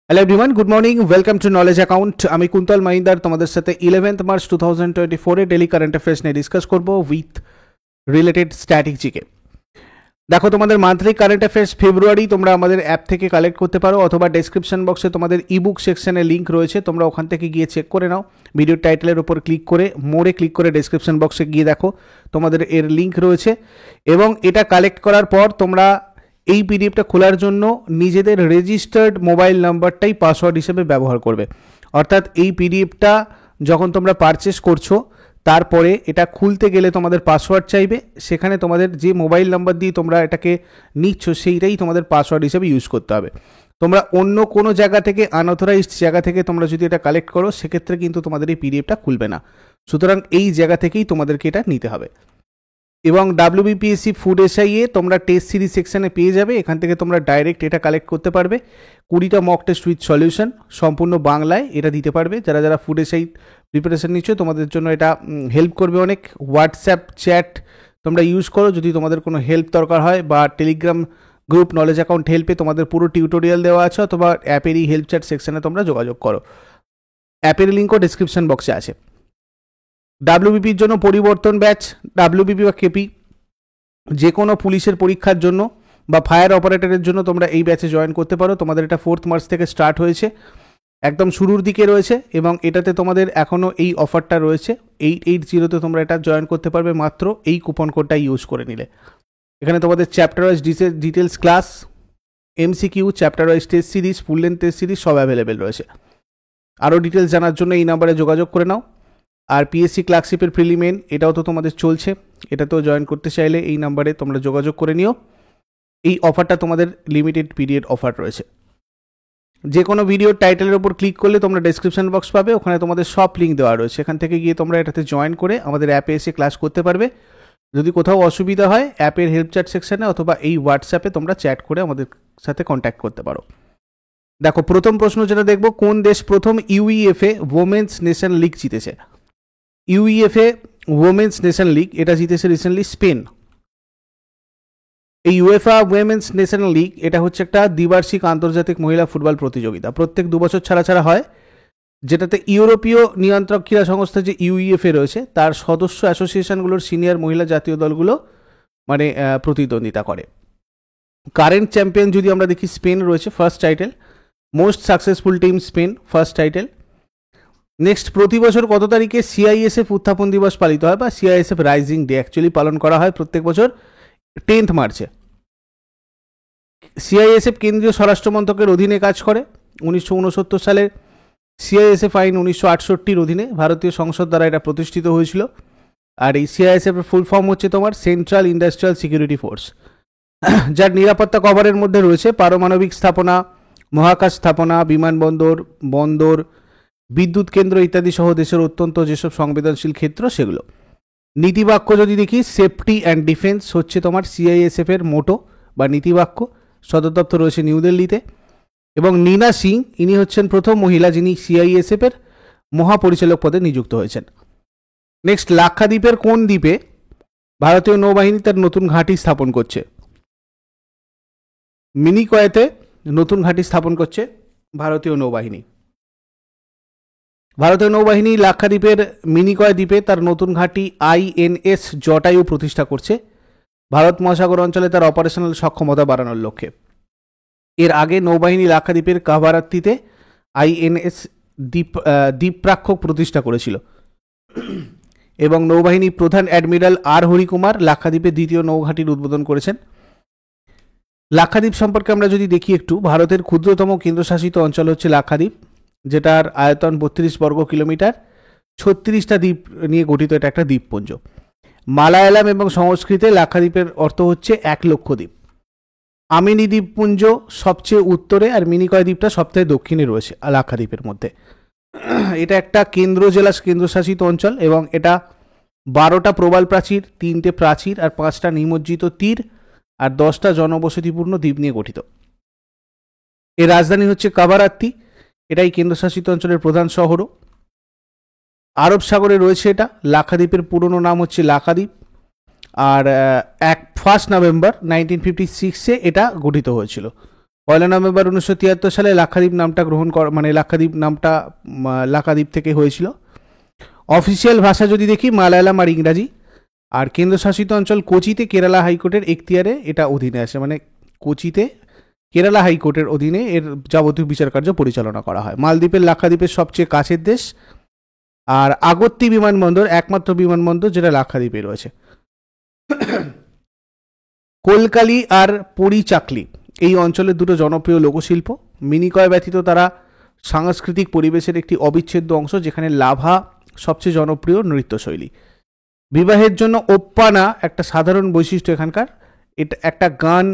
Hello everyone, good morning, welcome to knowledge account. আমি কুন্তল মাইন্দার তোমাদের সাথে 11th March 2024 daily current affairs নিয়ে discuss করবো উইথ রিলেটেড স্ট্যাটিক জিকে। দেখো, তোমাদের মান্থলি কারেন্ট অ্যাফেয়ার্স ফেব্রুয়ারি তোমরা আমাদের অ্যাপ থেকে কালেক্ট করতে পারো, অথবা ডেসক্রিপশন বক্সে তোমাদের ইবুক সেকশনে লিঙ্ক রয়েছে, তোমরা ওখান থেকে গিয়ে চেক করে নাও। ভিডিওর টাইটেলের উপর ক্লিক করে মোড়ে ক্লিক করে ডেসক্রিপশন বক্সে গিয়ে দেখো তোমাদের এর লিঙ্ক রয়েছে, এবং এটা কালেক্ট করার পর তোমরা এই পিডিএফটা খোলার জন্য নিজেদের রেজিস্টার্ড মোবাইল নাম্বারটাই পাসওয়ার্ড হিসেবে ব্যবহার করবে। অর্থাৎ এই পিডিএফটা যখন তোমরা পারচেস করছো, তারপরে এটা খুলতে গেলে তোমাদের পাসওয়ার্ড চাইবে, সেখানে তোমাদের যে মোবাইল নাম্বার দিয়ে তোমরা এটাকে নিচ্ছ সেইটাই তোমাদের পাসওয়ার্ড হিসেবে ইউজ করতে হবে। তোমরা অন্য কোনো জায়গা থেকে আনঅথরাইজড জায়গা থেকে তোমরা যদি এটা কালেক্ট করো, সেক্ষেত্রে কিন্তু তোমাদের এই পিডিএফটা খুলবে না। সুতরাং এই জায়গা থেকেই তোমাদেরকে এটা নিতে হবে। এবং WBPSC ফুড এসআইএ তোমরা টেস্ট সিরিজ সেকশানে পেয়ে যাবে, এখান থেকে তোমরা ডাইরেক্ট এটা কালেক্ট করতে পারবে। 20টা মক টেস্ট উইথ সলিউশন সম্পূর্ণ বাংলায় এটা দিতে পারবে। যারা যারা ফুড এসআই প্রিপারেশন নিচ্ছ তোমাদের জন্য এটা হেল্প করবে অনেক। হোয়াটসঅ্যাপ চ্যাট তোমরা ইউজ করো যদি তোমাদের কোনো হেল্প দরকার হয়, বা টেলিগ্রাম গ্রুপ নলেজ অ্যাকাউন্ট হেল্পে তোমাদের পুরো টিউটোরিয়াল দেওয়া আছে, অথবা অ্যাপেরই হেল্প চ্যাট সেকশানে তোমরা যোগাযোগ করো। অ্যাপের লিঙ্কও ডিসক্রিপশন বক্সে আছে। WBPর জন্য পরিবর্তন ব্যাচ, WBP বা কেপি যে কোনো পুলিশের পরীক্ষার জন্য বা ফায়ার অপারেটরের জন্য তোমরা এই ব্যাচে জয়েন করতে পারো। তোমাদের এটা 4 মার্চ থেকে স্টার্ট হয়েছে, একদম শুরুর দিকে রয়েছে, এবং এটাতে তোমাদের এখনও এই অফারটা রয়েছে। 880-তে তোমরা এটা জয়েন করতে পারবে মাত্র এই কুপন কোডটা ইউজ করে নিলে। এখানে তোমাদের chapter wise details class, MCQ, chapter wise test series, full length test series সব অ্যাভেলেবেল রয়েছে। আরও ডিটেলস জানার জন্য এই নাম্বারে যোগাযোগ করে নাও। আর পিএসসি ক্লার্কশিপের প্রিলিমেন এটাও তো তোমাদের চলছে, এটাতেও জয়েন করতে চাইলে এই নাম্বারে তোমরা যোগাযোগ করে নিও। এই অফারটা তোমাদের লিমিটেড পিরিয়ড অফার রয়েছে। যে কোনো ভিডিওর টাইটেলের ওপর ক্লিক করলে তোমরা ডেসক্রিপশন বক্স পাবে, ওখানে তোমাদের সব লিঙ্ক দেওয়া রয়েছে। এখান থেকে গিয়ে তোমরা এটাতে জয়েন করে আমাদের অ্যাপে এসে ক্লাস করতে পারবে। যদি কোথাও অসুবিধা হয় অ্যাপের হেল্প চ্যাট সেকশানে অথবা এই হোয়াটসঅ্যাপে তোমরা চ্যাট করে আমাদের সাথে কন্ট্যাক্ট করতে পারো। দেখো, প্রথম প্রশ্ন যেটা দেখবো, কোন দেশ প্রথম ইউইএফএ ওমেন্স নেশন লিগ জিতেছে? ইউইএফএ ওমেন্স নেশন লিগ এটা জিতেছে রিসেন্টলি স্পেন। এই ইউএফএ ওমেন্স নেশন লিগ এটা হচ্ছে একটা দ্বিবার্ষিক আন্তর্জাতিক মহিলা ফুটবল প্রতিযোগিতা, প্রত্যেক 2 বছর ছাড়া ছাড়া হয়, যেটাতে ইউরোপীয় নিয়ন্ত্রক ক্রীড়া সংস্থা যে ইউইএফএ রয়েছে তার সদস্য অ্যাসোসিয়েশনগুলোর সিনিয়র মহিলা জাতীয় দলগুলো মানে প্রতিদ্বন্দ্বিতা করে। কারেন্ট চ্যাম্পিয়ন যদি আমরা দেখি, স্পেন রয়েছে first title. Most successful team Spain, first title. Next, প্রতি বছর কত তারিখে সিআইএসএফ উত্থাপন দিবস পালিত হয়, বা সিআইএসএফ রাইজিং ডে অ্যাকচুয়ালি পালন করা হয় প্রত্যেক বছর 10th মার্চে। সিআইএসএফ কেন্দ্রীয় স্বরাষ্ট্র মন্ত্রকের অধীনে কাজ করে। 1969 সালের সিআইএসএফ আইন 1968-র অধীনে ভারতীয় সংসদ দ্বারা এটা প্রতিষ্ঠিত হয়েছিল। আর এই সিআইএসএফের ফুল ফর্ম হচ্ছে তোমার সেন্ট্রাল ইন্ডাস্ট্রিয়াল সিকিউরিটি ফোর্স, যার নিরাপত্তা কভারের মধ্যে রয়েছে পারমাণবিক স্থাপনা, মহাকাশ স্থাপনা, বিমানবন্দর, বন্দর, বিদ্যুৎ কেন্দ্র ইত্যাদি সহ দেশের অত্যন্ত যেসব সংবেদনশীল ক্ষেত্র সেগুলো। নীতিবাক্য যদি দেখি, সেফটি অ্যান্ড ডিফেন্স হচ্ছে তোমার সিআইএসএফ এর মোটো বা নীতিবাক্য। সদর দপ্তর রয়েছে নিউ দিল্লিতে। এবং নীনা সিং ইনি হচ্ছেন প্রথম মহিলা যিনি সিআইএসএফ এর মহাপরিচালক পদে নিযুক্ত হয়েছেন। নেক্সট, লাক্ষাদ্বীপের কোন দ্বীপে ভারতীয় নৌবাহিনী তার নতুন ঘাঁটি স্থাপন করছে? মিনিকয়েতে নতুন ঘাঁটি স্থাপন করছে ভারতীয় নৌবাহিনী। ভারতীয় নৌবাহিনী লাক্ষাদ্বীপের মিনিকয় দ্বীপে তার নতুন ঘাঁটি INS জটায়ু প্রতিষ্ঠা করছে ভারত মহাসাগর অঞ্চলে তার অপারেশনাল সক্ষমতা বাড়ানোর লক্ষ্যে। এর আগে নৌবাহিনী লাক্ষাদ্বীপের কাভারাত্তিতে INS দ্বীপরাক্ষক প্রতিষ্ঠা করেছিল, এবং নৌবাহিনী প্রধান অ্যাডমিরাল R হরিকুমার লাক্ষাদ্বীপের দ্বিতীয় নৌঘাঁটির উদ্বোধন করেছেন। লাক্ষাদ্বীপ সম্পর্কে আমরা যদি দেখি একটু, ভারতের ক্ষুদ্রতম কেন্দ্রশাসিত অঞ্চল হচ্ছে লাক্ষাদ্বীপ, যেটার আয়তন 32 বর্গ কিলোমিটার, 36টা দ্বীপ নিয়ে গঠিত এটা একটা দ্বীপপুঞ্জ। মালায়ালাম এবং সংস্কৃতে লাক্ষাদ্বীপের অর্থ হচ্ছে 1 লক্ষ দ্বীপ। আমিনি দ্বীপপুঞ্জ সবচেয়ে উত্তরে, আর মিনিকয় দ্বীপটা সবচেয়ে দক্ষিণে রয়েছে লাক্ষাদ্বীপের মধ্যে। এটা একটা কেন্দ্রশাসিত অঞ্চল, এবং এটা 12টা প্রবাল প্রাচীর, 3টে প্রাচীর আর 5টা নিমজ্জিত তীর আর 10টা জনবসতিপূর্ণ দ্বীপ নিয়ে গঠিত। এর রাজধানী হচ্ছে কাভারাত্তি, এটাই কেন্দ্রশাসিত অঞ্চলের প্রধান শহরও। আরব সাগরে রয়েছে এটা। লাক্ষাদ্বীপের পুরনো নাম হচ্ছে লাক্ষাদ্বীপ, আর 1 নভেম্বর 1956-এ এটা গঠিত হয়েছিল। 1 নভেম্বর 1973 সালে লাক্ষাদ্বীপ নামটা গ্রহণ করা, মানে লাক্ষাদ্বীপ নামটা লাক্ষাদ্বীপ থেকে হয়েছিল। অফিসিয়াল ভাষা যদি দেখি মালায়ালাম আর ইংরাজি। আর কেন্দ্রশাসিত অঞ্চল কোচিতে কেরালা হাইকোর্টের এখতিয়ারে এটা অধীনে আসে, মানে কোচিতে কেরালা হাইকোর্টের অধীনে এর যাবতীয় বিচার কার্য পরিচালনা করা হয়। মালদ্বীপের লাক্ষাদ্বীপের সবচেয়ে কাছের দেশ। আর আগত্তি বিমানবন্দর একমাত্র বিমানবন্দর যেটা লাক্ষাদ্বীপে রয়েছে। কোলকালি আর পরিচাকলি এই অঞ্চলের দুটো জনপ্রিয় লোকশিল্প। মিনিকয় ব্যতীত তারা সাংস্কৃতিক পরিবেশের একটি অবিচ্ছেদ্য অংশ, যেখানে লাভা সবচেয়ে জনপ্রিয় নৃত্যশৈলী। বিবাহের জন্য ওপ্পানা একটা সাধারণ বৈশিষ্ট্য এখানকার। এটা একটা গান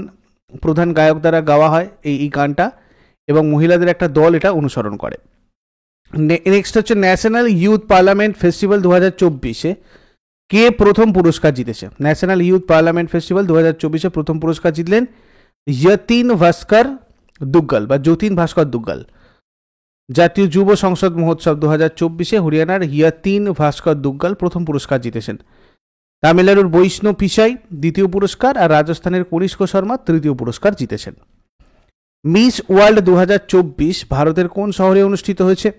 প্রধান গায়ক দ্বারা গাওয়া হয় এই গানটা, এবং মহিলাদের একটা দল এটা অনুসরণ করে। নেক্সট হচ্ছে ন্যাশনাল ইউথ পার্লামেন্ট ফেস্টিভ্যাল 2024-এ কে প্রথম পুরস্কার জিতেছে? ন্যাশনাল ইউথ পার্লামেন্ট ফেস্টিভ্যাল 2024-এ প্রথম পুরস্কার জিতলেন যতীন ভাস্কর দুগ্গল বা যতীন ভাস্কর দুগ্গল। জাতীয় যুব সংসদ মহোৎসব 2024-এ হরিয়ানার যতীন ভাস্কর দুগ্গল প্রথম পুরস্কার জিতেছেন। তামিলনাড়ুর বৈষ্ণব পিসাই দ্বিতীয় পুরস্কার, আর রাজস্থানের কনিষ্ক শর্মা তৃতীয় পুরস্কার জিতেছেন। মিস ওয়ার্ল্ড 2024 ভারতের কোন শহরে অনুষ্ঠিত হয়েছে?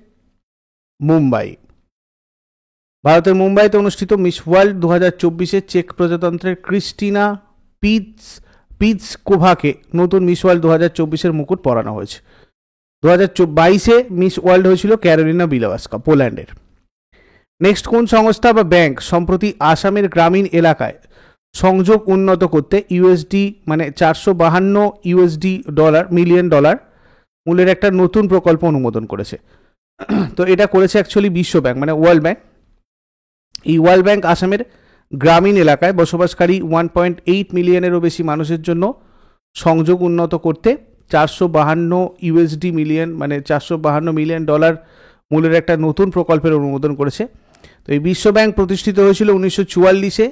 মুম্বাই। ভারতের মুম্বাইতে অনুষ্ঠিত মিস ওয়ার্ল্ড 2024-এ চেক প্রজাতন্ত্রের ক্রিস্টিনা পিৎসকোভাকে নতুন মিস ওয়ার্ল্ড 2024-এর মুকুট পরানো হয়েছে। 2022-এ মিস ওয়ার্ল্ড হয়েছিল ক্যারোলিনা বিলভাস্কা, পোল্যান্ডের। নেক্সট কোন সংস্থা বা ব্যাংক সম্প্রতি আসামের গ্রামীণ এলাকায় সংযোগ উন্নত করতে ইউএসডি মানে $452 মিলিয়ন মূল্যের একটা নতুন প্রকল্প অনুমোদন করেছে? তো এটা করেছে অ্যাকচুয়ালি বিশ্ব ব্যাংক, মানে ওয়ার্ল্ড ব্যাংক। এই ওয়ার্ল্ড ব্যাংক আসামের গ্রামীণ এলাকায় বসবাসকারী 1.8 মিলিয়নেরও বেশি মানুষের জন্য সংযোগ উন্নত করতে $452 মিলিয়ন মানে $452 মিলিয়ন মূল্যের একটা নতুন প্রকল্পের অনুমোদন করেছে। তো এই বিশ্ব ব্যাংক প্রতিষ্ঠিত হয়েছিল 1944-এ।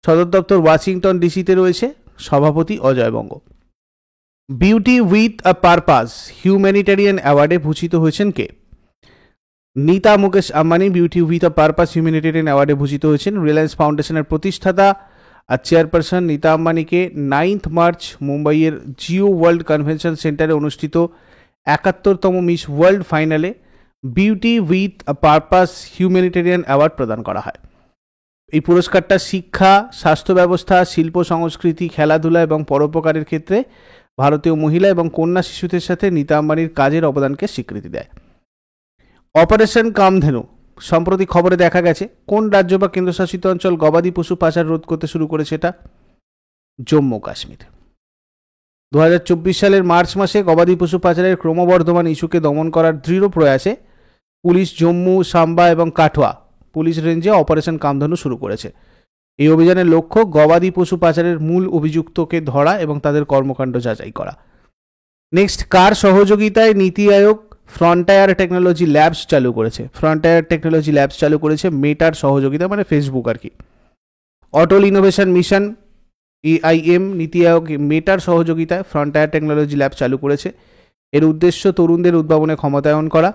সদর দপ্তর ওয়াশিংটন ডিসিতে রয়েছে। সভাপতি Ajay Banga. Beauty with a purpose humanitarian অ্যাওয়ার্ডে ভূষিত হয়েছেন কে? Nita Mukesh Ambani beauty with a purpose humanitarian অ্যাওয়ার্ডে ভূষিত হয়েছেন। রিলায়েন্স ফাউন্ডেশনের প্রতিষ্ঠাতা আর চেয়ারপারসন নীতা আম্বানিকে 9 মার্চ মুম্বাইয়ের জিও ওয়ার্ল্ড কনভেনশন সেন্টারে অনুষ্ঠিত 71তম মিস ওয়ার্ল্ড ফাইনালে beauty with a purpose humanitarian award প্রদান করা হয়। এই পুরস্কারটা শিক্ষা, স্বাস্থ্য ব্যবস্থা, শিল্প সংস্কৃতি, খেলাধুলা এবং পরোপকারের ক্ষেত্রে ভারতীয় মহিলা এবং কন্যা শিশুদের সাথে নীতা আম্বানির কাজের অবদানকে স্বীকৃতি দেয়। অপারেশন কামধেনু সম্প্রতি খবরে দেখা গেছে কোন রাজ্য বা কেন্দ্রশাসিত অঞ্চল গবাদি পশু পাচার রোধ করতে শুরু করেছে? এটা জম্মু কাশ্মীর। 2024 সালের মার্চ মাসে গবাদি পশু পাচারের ক্রমবর্ধমান ইস্যুকে দমন করার দৃঢ় প্রয়াসে পুলিশ জম্মু, সাম্বা এবং কাঠোয়া পুলিশ রেঞ্জে অপারেশন কামধেনু শুরু করেছে। এই অভিযানের লক্ষ্য গবাদি পশু পাচারের মূল অভিযুক্তকে ধরা এবং তাদের কর্মকাণ্ড যাচাই করা। নেক্সট কার সহযোগিতায় নীতি আয়োগ ফ্রন্টায়ার টেকনোলজি ল্যাবস চালু করেছে? ফ্রন্টায়ার টেকনোলজি ল্যাবস চালু করেছে মেটার সহযোগিতা, মানে ফেসবুক আর কি। অটল ইনোভেশন মিশন AIM নীতি আয়োগ মেটার সহযোগিতায় ফ্রন্টায়ার টেকনোলজি ল্যাব চালু করেছে। এর উদ্দেশ্য তরুণদের উদ্ভাবনে ক্ষমতায়ন করা।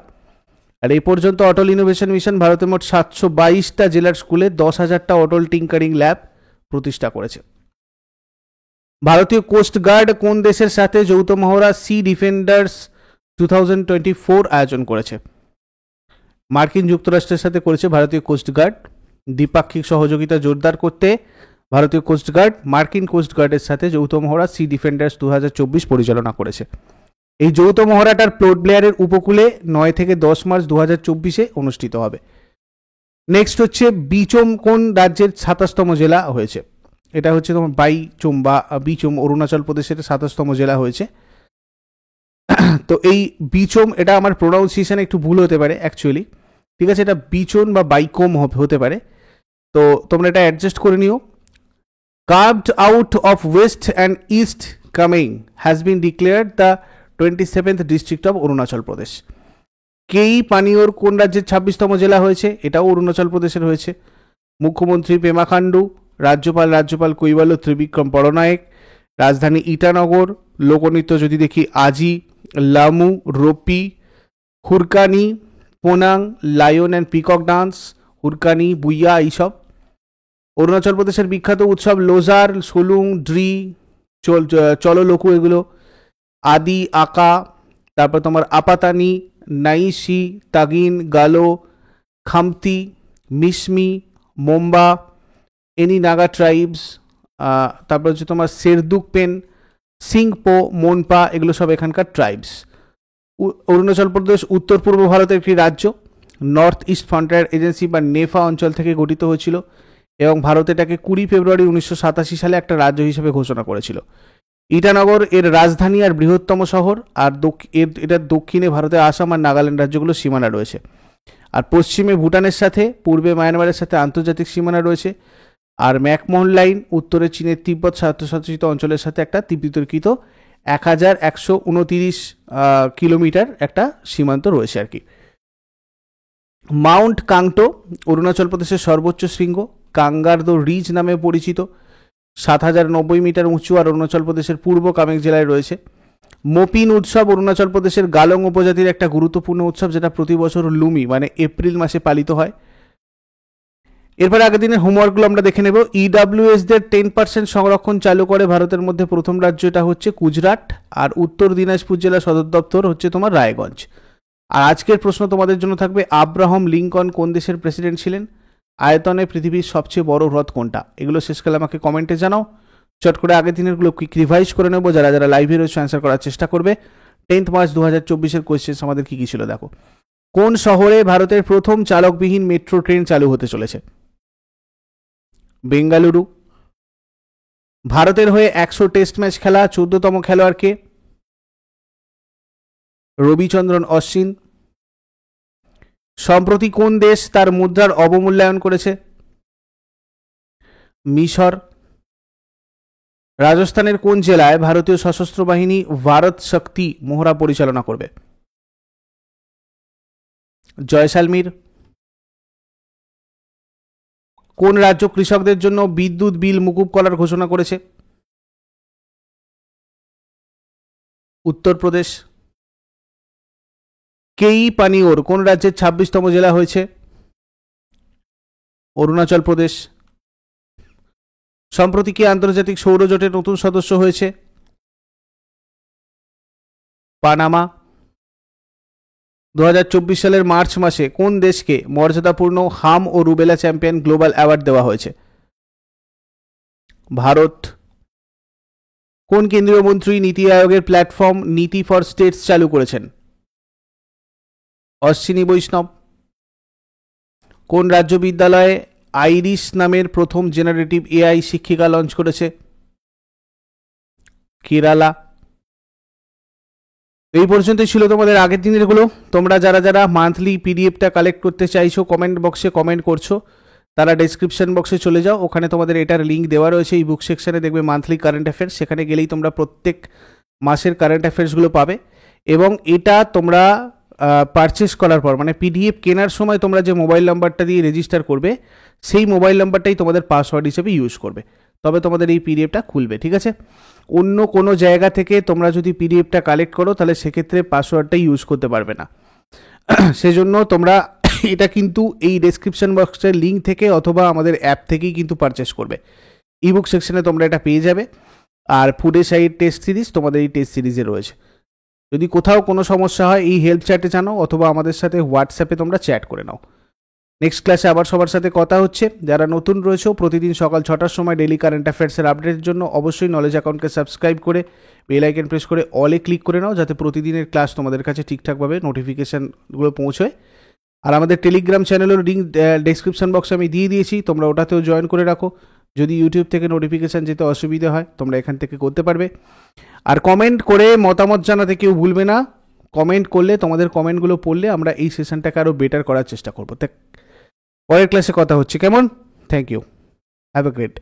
আর এই পর্যন্ত অটল ইনোভেশন মিশন ভারতের মোট 722টা জেলার স্কুলে 10,000টা অটল টিঙ্কারিং ল্যাব প্রতিষ্ঠা করেছে। ভারতীয় কোস্ট গার্ড কোন দেশের সাথে যৌথ মহড়া সি ডিফেন্ডার্স 2024 আয়োজন করেছে? মার্কিন যুক্তরাষ্ট্রের সাথে করেছে ভারতীয় কোস্ট গার্ড। দ্বিপাক্ষিক সহযোগিতা জোরদার করতে ভারতীয় কোস্ট গার্ড মার্কিন কোস্ট গার্ডের সাথে যৌথ মহড়া সি ডিফেন্ডার্স 2024 পরিচালনা করেছে। এই যৌথ মহড়াটার পোর্ট ব্লেয়ারের উপকূলে 9 থেকে 10 মার্চ 2024-এ অনুষ্ঠিত হবে। নেক্সট হচ্ছে বিচম কোন রাজ্যের 27তম জেলা হয়েছে? এটা হচ্ছে তোমার বাইচুং বা বিচম অরুণাচল প্রদেশের 27তম জেলা হয়েছে। তো এই বিচম, এটা আমার প্রোনাউন্সিয়েশন একটু ভুল হতে পারে অ্যাকচুয়ালি, ঠিক আছে, এটা বিচন বা বাইকোম হতে পারে, তো তোমরা এটা অ্যাডজাস্ট করে নিও। Carved out of West and East Kameng has been declared the 27th district of Arunachal Pradesh. কেই পানিওর কোন রাজ্যের 26তম জেলা হয়েছে? এটাও অরুণাচল প্রদেশের হয়েছে। মুখ্যমন্ত্রী পেমা খান্ডু, রাজ্যপাল কৈবাল্য ত্রিবিক্রম পরনায়েক, রাজধানী ইটানগর, লোকনৃত্য যদি দেখি আজি, Lamu, রোপি, হুরকানি, পোনাং, lion and peacock dance, হুরকানি, বুইয়া, এইসব। অরুণাচল প্রদেশের বিখ্যাত উৎসব লোজার, সোলুং, ড্রি, চলো লোকু, এগুলো। আদি, আকা, তারপর তোমার আপাতানি, নাইশি, তাগিন, গালো, খামতি, মিসমি, মোম্বা, এনি নাগা ট্রাইবস, তারপর হচ্ছে তোমার সেরদুকপেন, সিংপো, মোনপা, এগুলো সব এখানকার ট্রাইবস। অরুণাচল প্রদেশ উত্তর পূর্ব ভারতের একটি রাজ্য। নর্থ ইস্ট ফ্রন্টিয়ার এজেন্সি বা নেফা অঞ্চল থেকে গঠিত হয়েছিল এবং ভারত এটাকে 20 ফেব্রুয়ারি 1987 সালে একটা রাজ্য হিসেবে ঘোষণা করেছিল। ইটানগর এর রাজধানী আর বৃহত্তম শহর, আর এটার দক্ষিণে ভারতের আসাম আর নাগাল্যান্ড রাজ্যগুলোর সীমানা রয়েছে। আর পশ্চিমে ভুটানের সাথে, পূর্বে মায়ানমারের সাথে আন্তর্জাতিক সীমানা রয়েছে। আর ম্যাকমোহন লাইন উত্তরে চীনের তিব্বত স্বায়ত্তশাসিত অঞ্চলের সাথে একটা বিতর্কিত 1129 কিলোমিটার একটা সীমান্ত রয়েছে আর কি। মাউন্ট কাংটো অরুণাচল প্রদেশের সর্বোচ্চ শৃঙ্গ, কাঙ্গারদো রিজ নামে পরিচিত, 7090 মিটার উঁচু আর অরুণাচল প্রদেশের পূর্ব কামেং জেলায় রয়েছে। মোপিন উৎসব অরুণাচল প্রদেশের গালং উপজাতির একটা গুরুত্বপূর্ণ উৎসব, যেটা প্রতি বছর লুমি মানে এপ্রিল মাসে পালিত হয়। এরপরে আগের দিনের হোমওয়ার্কগুলো আমরা দেখে নেব। ইডাব্লিউএসদের 10% সংরক্ষণ চালু করে ভারতের মধ্যে প্রথম রাজ্য, এটা হচ্ছে গুজরাট, আর উত্তর দিনাজপুর জেলা সদর দপ্তর হচ্ছে তোমার রায়গঞ্জ। আর আজকের প্রশ্ন তোমাদের জন্য থাকবে, আব্রাহাম লিঙ্কন কোন দেশের প্রেসিডেন্ট ছিলেন? আয়তনে পৃথিবীর সবচেয়ে বড় হ্রদ কোনটা? এগুলো শেষকালে আমাকে কমেন্টে জানাও। চট করে আগের দিনেরগুলো কুইক রিভাইজ করে নেবো। যারা যারা লাইভে রয়েছে অ্যান্সার করার চেষ্টা করবে। 10 মার্চ 2024-এর কোয়েশ্চেন আমাদের কী কী ছিল দেখো। কোন শহরে ভারতের প্রথম চালকবিহীন মেট্রো ট্রেন চালু হতে চলেছে? বেঙ্গালুরু। ভারতের হয়ে 100 টেস্ট ম্যাচ খেলা 14তম খেলোয়াড় কে? রবিচন্দ্রন অশ্বিন। সম্প্রতি কোন দেশ তার মুদ্রার অবমূল্যায়ন করেছে? মিশর। রাজস্থানের কোন জেলায় ভারতীয় সশস্ত্র বাহিনী ভারত শক্তি মহড়া পরিচালনা করবে? জয়সালমীর। কোন রাজ্য কৃষকদের জন্য বিদ্যুৎ বিল মুকুব করার ঘোষণা করেছে? উত্তরপ্রদেশ। কেই পানিওর কোন রাজ্যের 26তম জেলা হয়েছে? অরুণাচল প্রদেশ। সম্প্রতি কি আন্তর্জাতিক সৌরজোটের নতুন সদস্য হয়েছে? পানামা। 2024 সালের মার্চ মাসে কোন দেশকে মর্যাদাপূর্ণ হাম ও রুবেলা চ্যাম্পিয়ন গ্লোবাল অ্যাওয়ার্ড দেওয়া হয়েছে? ভারত। কোন কেন্দ্রীয় মন্ত্রী নীতি আয়োগের প্ল্যাটফর্ম নীতি ফর স্টেটস চালু করেছেন? অশ্বিনী বৈষ্ণব। কোন রাজ্য বিদ্যালয়ে আইরিশ নামের প্রথম জেনারেটিভ এআই শিক্ষিকা লঞ্চ করেছে? কেরালা। এই পর্যন্তই ছিল তোমাদের আগের দিনের গুলো। তোমরা যারা যারা মান্থলি পিডিএফটা কালেক্ট করতে চাইছো, কমেন্ট বক্সে কমেন্ট করছো, তারা ডেসক্রিপশন বক্সে চলে যাও। ওখানে তোমাদের এটার লিঙ্ক দেওয়া রয়েছে। এই বুক সেকশনে দেখবে মান্থলি কারেন্ট অ্যাফেয়ার্স, সেখানে গেলেই তোমরা প্রত্যেক মাসের কারেন্ট অ্যাফেয়ার্সগুলো পাবে। এবং এটা তোমরা পারচেস করার পর মানে পিডিএফ কেনার সময় তোমরা যে মোবাইল নাম্বারটা দিয়ে রেজিস্টার করবে, সেই মোবাইল নাম্বারটাই তোমাদের পাসওয়ার্ড হিসেবে ইউজ করবে, তবে তোমাদের এই পিডিএফটা খুলবে। ঠিক আছে? অন্য কোনো জায়গা থেকে তোমরা যদি পিডিএফটা কালেক্ট করো, তাহলে সেক্ষেত্রে পাসওয়ার্ডটাই ইউজ করতে পারবে না। সেজন্য তোমরা এটা কিন্তু এই ডেসক্রিপশন বক্সের লিঙ্ক থেকে অথবা আমাদের অ্যাপ থেকেই কিন্তু পারচেস করবে। ইবুক সেকশনে তোমরা এটা পেয়ে যাবে। আর ফুড সাইড টেস্ট সিরিজ তোমাদের এই টেস্ট সিরিজে রয়েছে। যদি কোথাও কোনো সমস্যা হয় এই হেল্প চ্যাটে জানাও, অথবা আমাদের সাথে হোয়াটসঅ্যাপে তোমরা চ্যাট করে নাও। নেক্সট ক্লাসে আবার সবার সাথে কথা হচ্ছে। যারা নতুন রয়েছে, প্রতিদিন সকাল 6টার সময় ডেলি কারেন্ট অ্যাফেয়ার্সের আপডেটের জন্য অবশ্যই নলেজ অ্যাকাউন্টকে সাবস্ক্রাইব করে বেল আইকন প্রেস করে অলে ক্লিক করে নাও, যাতে প্রতিদিনের ক্লাস তোমাদের কাছে ঠিকঠাকভাবে নোটিফিকেশানগুলো পৌঁছয়। আর আমাদের টেলিগ্রাম চ্যানেলের লিঙ্ক ডেসক্রিপশন বক্সে আমি দিয়ে দিয়েছি, তোমরা ওটাতেও জয়েন করে রাখো। যদি ইউটিউব থেকে নোটিফিকেশান যেতে অসুবিধা হয়, তোমরা এখান থেকে করতে পারবে। আর কমেন্ট করে মতামত জানাতে কেউ ভুলবে না। কমেন্ট করলে, তোমাদের কমেন্টগুলো পড়লে আমরা এই সেশনটাকে আরও বেটার করার চেষ্টা করবো। পরের ক্লাসে কথা হচ্ছে, কেমন? Thank you, have a great.